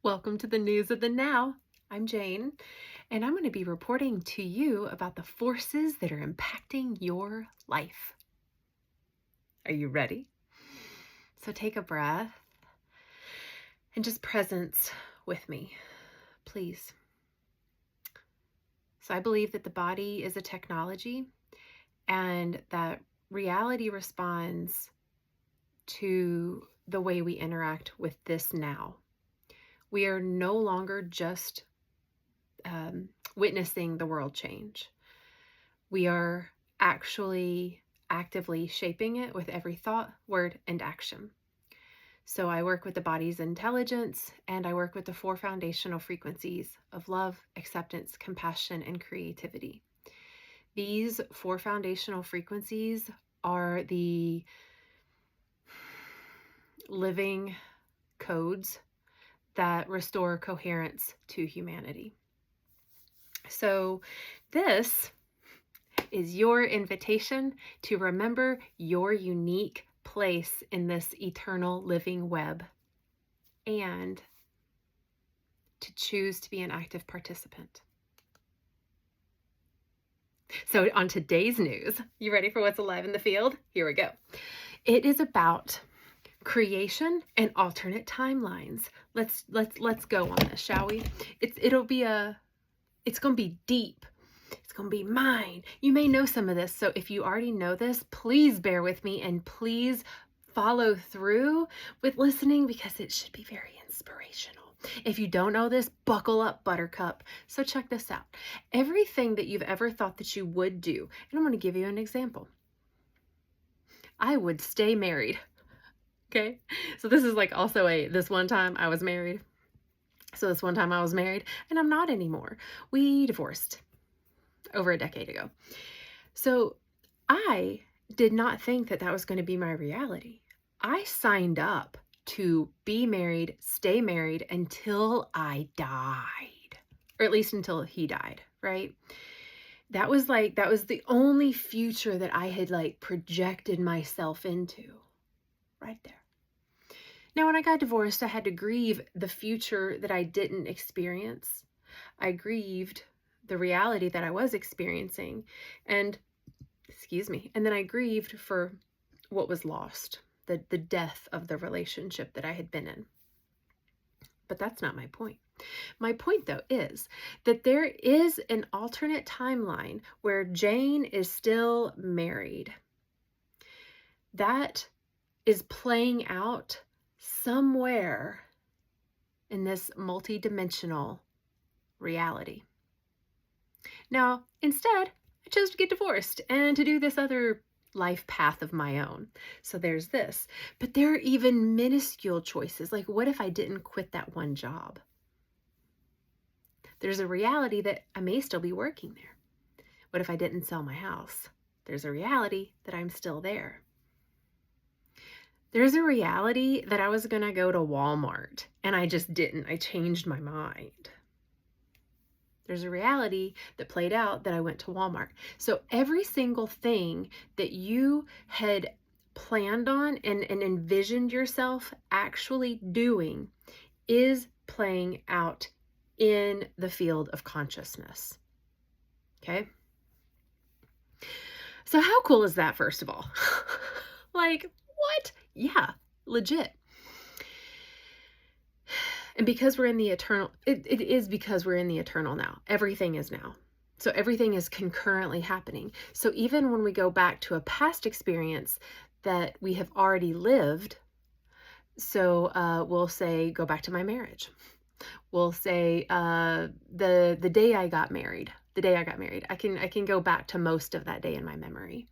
Welcome to the News of the Now. I'm Jane, and I'm going to be reporting to you about the forces that are impacting your life. Are you ready? So take a breath and just presence with me, please. So I believe that the body is a technology and that reality responds to the way we interact with this now. We are no longer just witnessing the world change. We are actually actively shaping it with every thought, word, and action. So I work with the body's intelligence, and I work with the 4 foundational frequencies of love, acceptance, compassion, and creativity. These 4 foundational frequencies are the living codes that restore coherence to humanity. So this is your invitation to remember your unique place in this eternal living web and to choose to be an active participant. So on today's news, you ready for what's alive in the field? Here we go. It is about creation and alternate timelines. Let's go on this, shall we? It's going to be deep. It's going to be mine. You may know some of this, so if you already know this, please bear with me and please follow through with listening because it should be very inspirational. If you don't know this, buckle up, buttercup. So check this out. Everything that you've ever thought that you would do, and I'm going to give you an example. I would stay married. Okay? So this is like also this one time I was married. So this one time I was married and I'm not anymore. We divorced over a decade ago. So I did not think that that was going to be my reality. I signed up to be married, stay married until I died, or at least until he died, right? That was the only future that I had projected myself into right there. Now, when I got divorced, I had to grieve the future that I didn't experience. I grieved the reality that I was experiencing, and then I grieved for what was lost, the death of the relationship that I had been in. But that's not my point. My point, though, is that there is an alternate timeline where Jane is still married. That is playing out somewhere in this multidimensional reality. Now, instead, I chose to get divorced and to do this other life path of my own. So there's this. But there are even minuscule choices. Like, what if I didn't quit that one job? There's a reality that I may still be working there. What if I didn't sell my house? There's a reality that I'm still there. There's a reality that I was going to go to Walmart and I just didn't. I changed my mind. There's a reality that played out that I went to Walmart. So every single thing that you had planned on and envisioned yourself actually doing is playing out in the field of consciousness. Okay? So how cool is that, first of all? What? Yeah, legit. And because we're in the eternal, it is because we're in the eternal now. Everything is now. So everything is concurrently happening. So even when we go back to a past experience that we have already lived, so we'll say, go back to my marriage. We'll say the day I got married. I can go back to most of that day in my memory.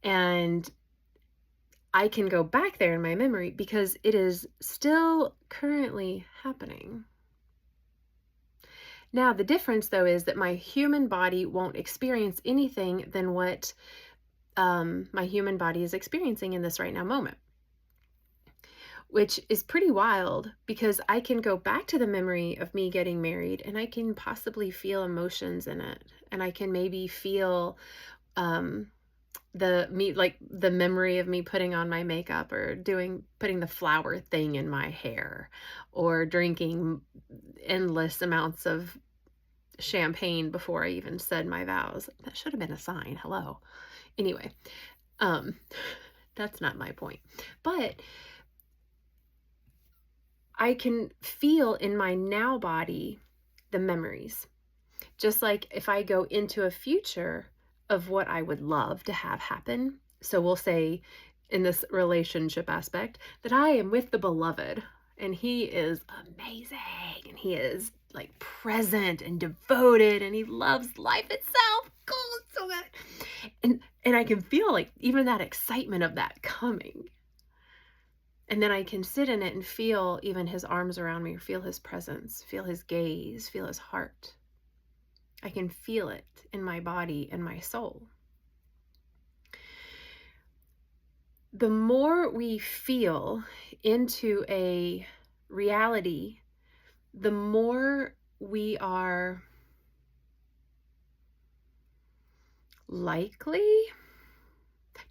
And I can go back there in my memory because it is still currently happening. Now, the difference, though, is that my human body won't experience anything than what my human body is experiencing in this right now moment, which is pretty wild because I can go back to the memory of me getting married and I can possibly feel emotions in it. And I can maybe feel the memory of me putting on my makeup or putting the flower thing in my hair or drinking endless amounts of champagne before I even said my vows. That should have been a sign. Hello. Anyway, um, that's not my point. But I can feel in my now body the memories. Just like if I go into a future of what I would love to have happen. So we'll say in this relationship aspect that I am with the beloved and he is amazing and he is like present and devoted and he loves life itself. Cool, it's so good. And I can feel like even that excitement of that coming. And then I can sit in it and feel even his arms around me, feel his presence, feel his gaze, feel his heart. I can feel it in my body and my soul. The more we feel into a reality, the more we are likely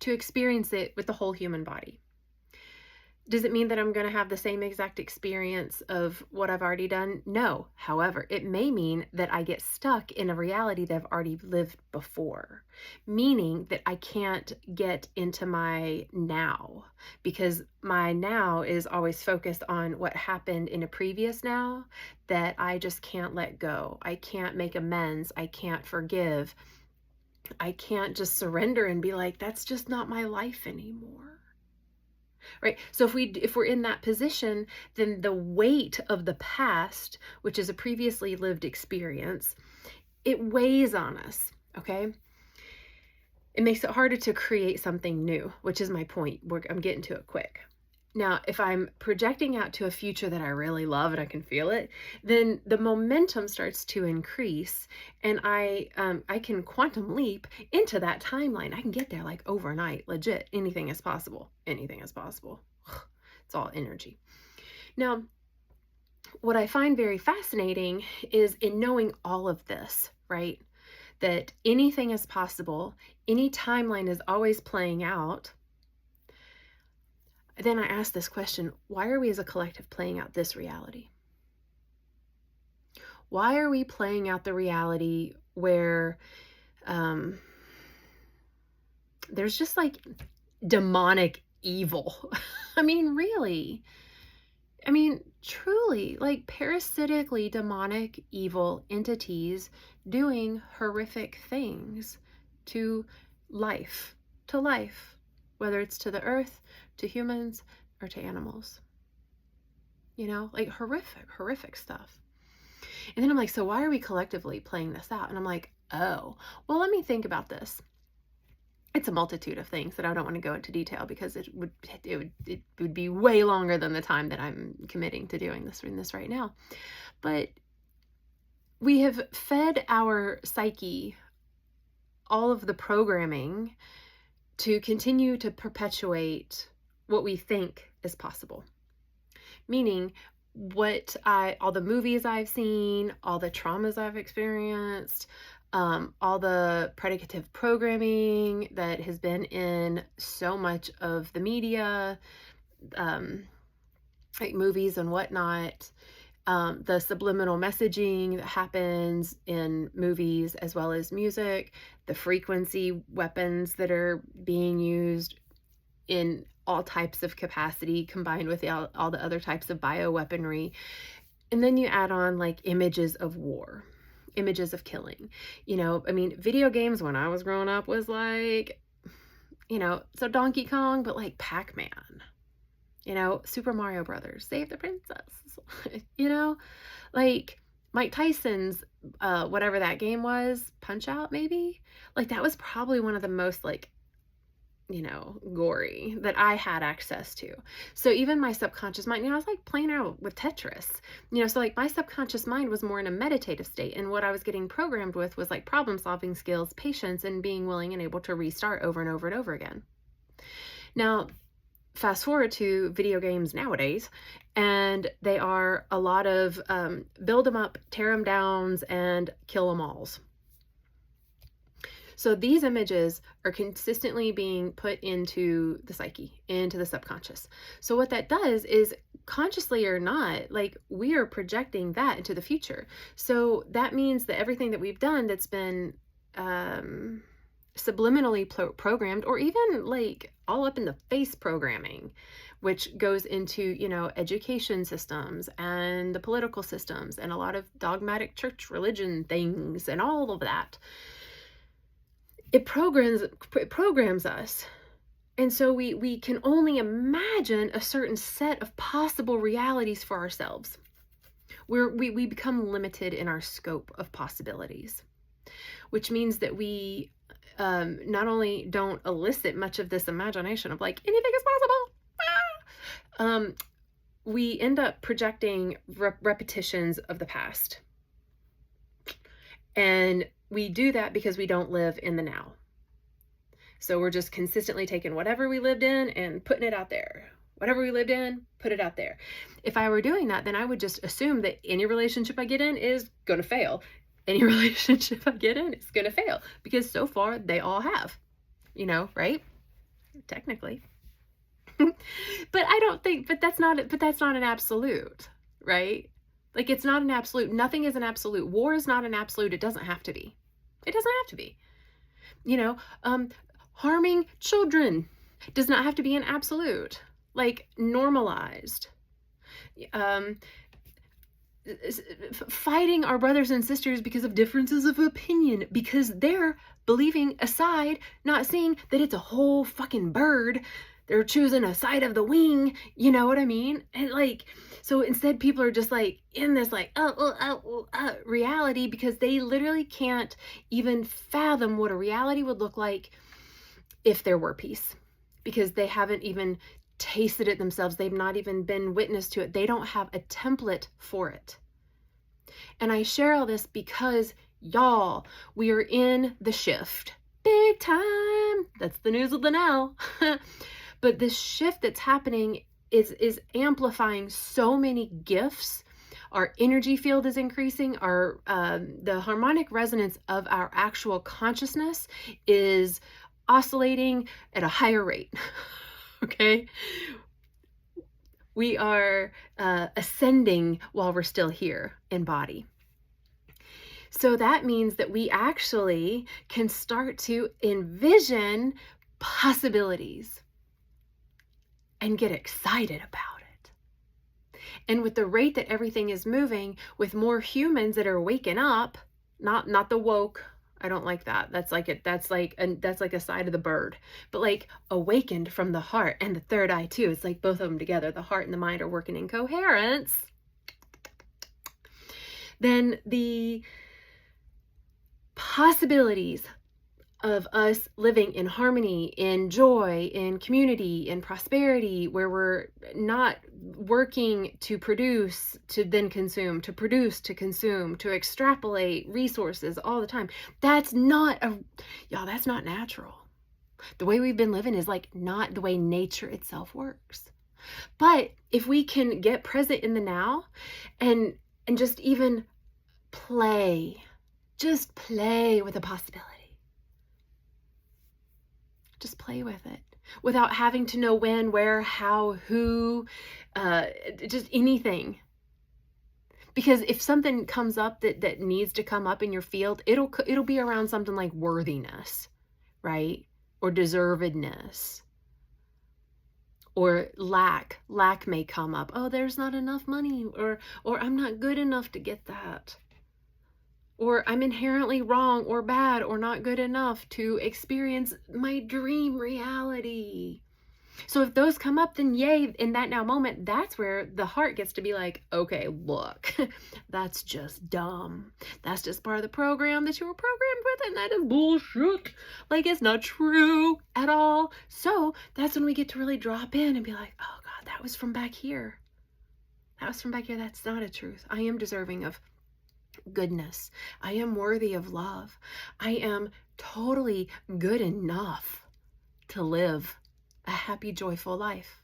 to experience it with the whole human body. Does it mean that I'm going to have the same exact experience of what I've already done? No. However, it may mean that I get stuck in a reality that I've already lived before, meaning that I can't get into my now because my now is always focused on what happened in a previous now that I just can't let go. I can't make amends. I can't forgive. I can't just surrender and be like, that's just not my life anymore. Right? So if we're in that position, then the weight of the past, which is a previously lived experience, it weighs on us, okay? It makes it harder to create something new, which is my point. I'm getting to it quick. Now, if I'm projecting out to a future that I really love and I can feel it, then the momentum starts to increase and I can quantum leap into that timeline. I can get there like overnight, legit. Anything is possible. Anything is possible. It's all energy. Now, what I find very fascinating is in knowing all of this, right? That anything is possible. Any timeline is always playing out. Then I ask this question, why are we as a collective playing out this reality? Why are we playing out the reality where there's just like demonic evil? I mean, really? I mean, truly, like parasitically demonic evil entities doing horrific things to life, whether it's to the earth, to humans, or to animals. You know, like horrific stuff. And then I'm like, so why are we collectively playing this out? And I'm like, oh, well, let me think about this. It's a multitude of things that I don't want to go into detail because it would be way longer than the time that I'm committing to doing this right now. But we have fed our psyche all of the programming to continue to perpetuate what we think is possible. Meaning all the movies I've seen, all the traumas I've experienced, all the predicative programming that has been in so much of the media, like movies and whatnot, the subliminal messaging that happens in movies as well as music, the frequency weapons that are being used in all types of capacity combined with all the other types of bioweaponry. And then you add on like images of war, images of killing. You know, I mean, video games when I was growing up was like, you know, so Donkey Kong, but like Pac-Man, you know, Super Mario Brothers, Save the Princess, you know, like Mike Tyson's, whatever that game was, Punch-Out maybe? Like that was probably one of the most like, you know, gory that I had access to. So even my subconscious mind, you know, I was like playing around with Tetris, you know, so like my subconscious mind was more in a meditative state. And what I was getting programmed with was like problem solving skills, patience, and being willing and able to restart over and over and over again. Now, fast forward to video games nowadays, and they are a lot of build them up, tear them downs, and kill them alls. So these images are consistently being put into the psyche, into the subconscious. So what that does is, consciously or not, like, we are projecting that into the future. So that means that everything that we've done that's been subliminally programmed, or even like all up in the face programming, which goes into, education systems and the political systems and a lot of dogmatic church religion things and all of that. It programs us. And so we can only imagine a certain set of possible realities for ourselves. We become limited in our scope of possibilities, which means that we not only don't elicit much of this imagination of like, anything is possible, we end up projecting repetitions of the past. And we do that because we don't live in the now. So we're just consistently taking whatever we lived in and putting it out there. Whatever we lived in, put it out there. If I were doing that, then I would just assume that any relationship I get in is going to fail. Any relationship I get in is going to fail, because so far they all have, right? Technically. But I don't think, but that's not an absolute, right? Like, it's not an absolute. Nothing is an absolute. War is not an absolute. It doesn't have to be. It doesn't have to be. Harming children does not have to be an absolute. Like, normalized. Fighting our brothers and sisters because of differences of opinion, because they're believing a side, not seeing that it's a whole fucking bird. They're choosing a side of the wing, you know what I mean? And like, so instead people are just like in this like reality, because they literally can't even fathom what a reality would look like if there were peace, because they haven't even tasted it themselves. They've not even been witness to it. They don't have a template for it. And I share all this because, y'all, we are in the shift. Big time. That's the news of the now. But this shift that's happening is amplifying so many gifts. Our energy field is increasing. The harmonic resonance of our actual consciousness is oscillating at a higher rate. Okay? We are ascending while we're still here in body. So that means that we actually can start to envision possibilities and get excited about it. And with the rate that everything is moving, with more humans that are waking up, not the woke. I don't like that. That's like a side of the bird, but like awakened from the heart and the third eye too. It's like both of them together. The heart and the mind are working in coherence. Then the possibilities of us living in harmony, in joy, in community, in prosperity, where we're not working to produce, to then consume, to produce, to consume, to extrapolate resources all the time. That's not natural. The way we've been living is like not the way nature itself works. But if we can get present in the now and just even play with the possibility. Just play with it without having to know when, where, how, who, just anything. Because if something comes up that needs to come up in your field, it'll be around something like worthiness, right? Or deservedness. Or lack. Lack may come up. Oh, there's not enough money, or I'm not good enough to get that. Or I'm inherently wrong or bad or not good enough to experience my dream reality. So if those come up, then yay, in that now moment, that's where the heart gets to be like, okay, look, that's just dumb. That's just part of the program that you were programmed with, and that is bullshit. Like, it's not true at all. So that's when we get to really drop in and be like, oh God, that was from back here. That was from back here. That's not a truth. I am deserving of goodness. I am worthy of love. I am totally good enough to live a happy, joyful life.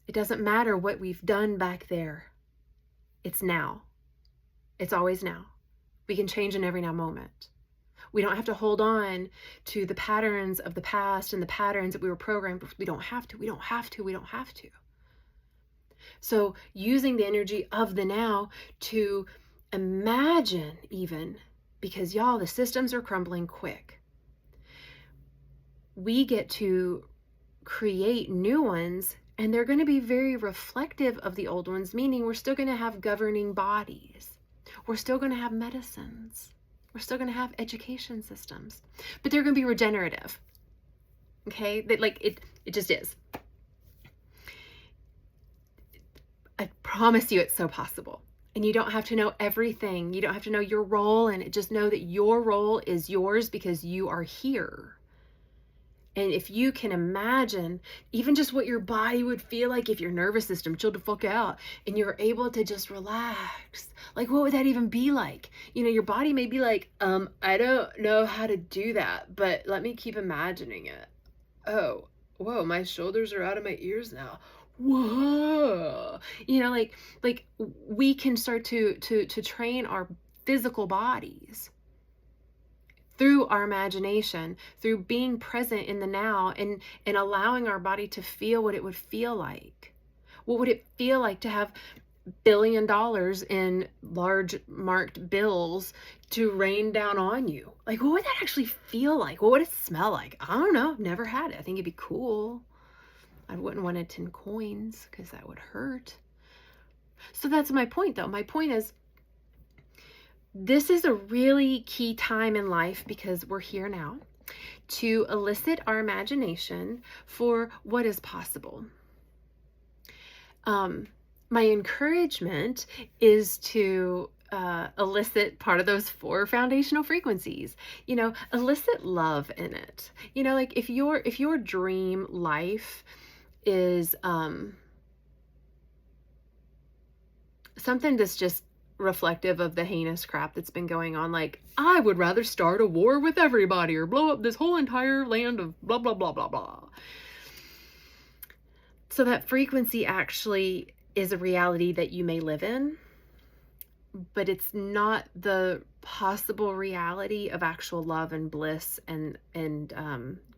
It doesn't matter what we've done back there. It's now. It's always now. We can change in every now moment. We don't have to hold on to the patterns of the past and the patterns that we were programmed. We don't have to. We don't have to. We don't have to. So using the energy of the now to imagine, even, because y'all, the systems are crumbling quick. We get to create new ones, and they're going to be very reflective of the old ones, meaning we're still going to have governing bodies. We're still going to have medicines. We're still going to have education systems, but they're going to be regenerative. Okay? That, like, it just is. I promise you it's so possible. And you don't have to know everything. You don't have to know your role in it. Just know that your role is yours because you are here. And if you can imagine even just what your body would feel like if your nervous system chilled the fuck out and you're able to just relax, like, what would that even be like? You know, your body may be like, I don't know how to do that, but let me keep imagining it. Oh, whoa, my shoulders are out of my ears now. Whoa. You know, like we can start to train our physical bodies through our imagination, through being present in the now, and allowing our body to feel what it would feel like. What would it feel like to have $1 billion in large marked bills to rain down on you? Like, what would that actually feel like? What would it smell like? I don't know. I've never had it. I think it'd be cool. I wouldn't want it in coins because that would hurt. So that's my point, though. My point is, this is a really key time in life because we're here now to elicit our imagination for what is possible. My encouragement is to elicit part of those 4 foundational frequencies. You know, elicit love in it. You know, like if your dream life is something that's just reflective of the heinous crap that's been going on, like, I would rather start a war with everybody or blow up this whole entire land of blah, blah, blah, blah, blah. So that frequency actually is a reality that you may live in, but it's not the possible reality of actual love and bliss and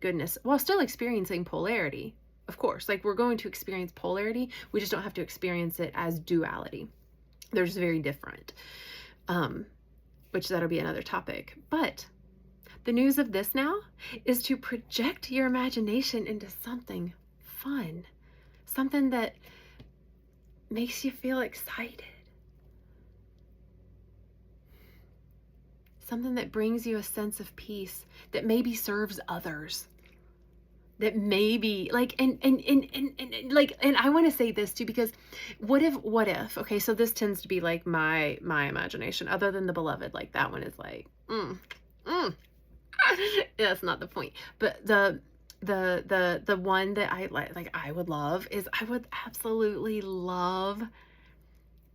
goodness, while still experiencing polarity. Of course, like, we're going to experience polarity. We just don't have to experience it as duality. They're just very different, which that'll be another topic. But the news of this now is to project your imagination into something fun, something that makes you feel excited, something that brings you a sense of peace, that maybe serves others, that maybe like, and I want to say this too, because what if, okay, so this tends to be like my imagination, other than the beloved, like that one is like, that's not the point. But the one that I like I would love is, I would absolutely love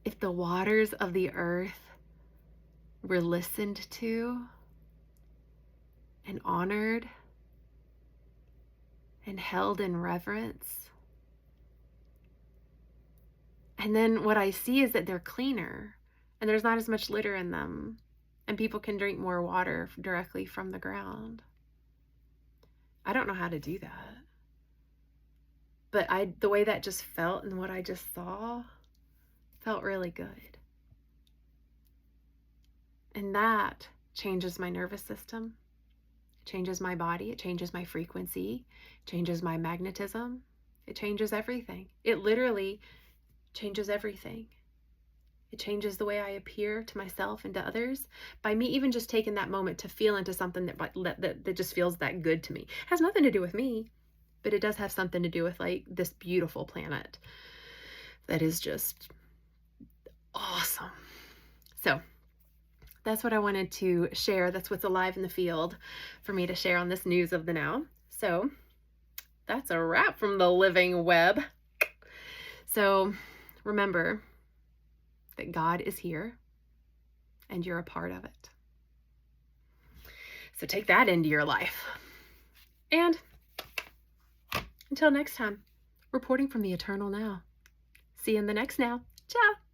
if the waters of the earth were listened to and honored and held in reverence. And then what I see is that they're cleaner and there's not as much litter in them, and people can drink more water directly from the ground. I don't know how to do that, but the way that just felt and what I just saw felt really good. And that changes my nervous system. Changes my body, it changes my frequency, changes my magnetism, it changes everything. It literally changes everything. It changes the way I appear to myself and to others by me even just taking that moment to feel into something that just feels that good to me. It has nothing to do with me, but it does have something to do with like this beautiful planet that is just awesome. So that's what I wanted to share. That's what's alive in the field for me to share on this news of the now. So that's a wrap from the living web. So remember that God is here and you're a part of it. So take that into your life. And until next time, reporting from the eternal now. See you in the next now. Ciao.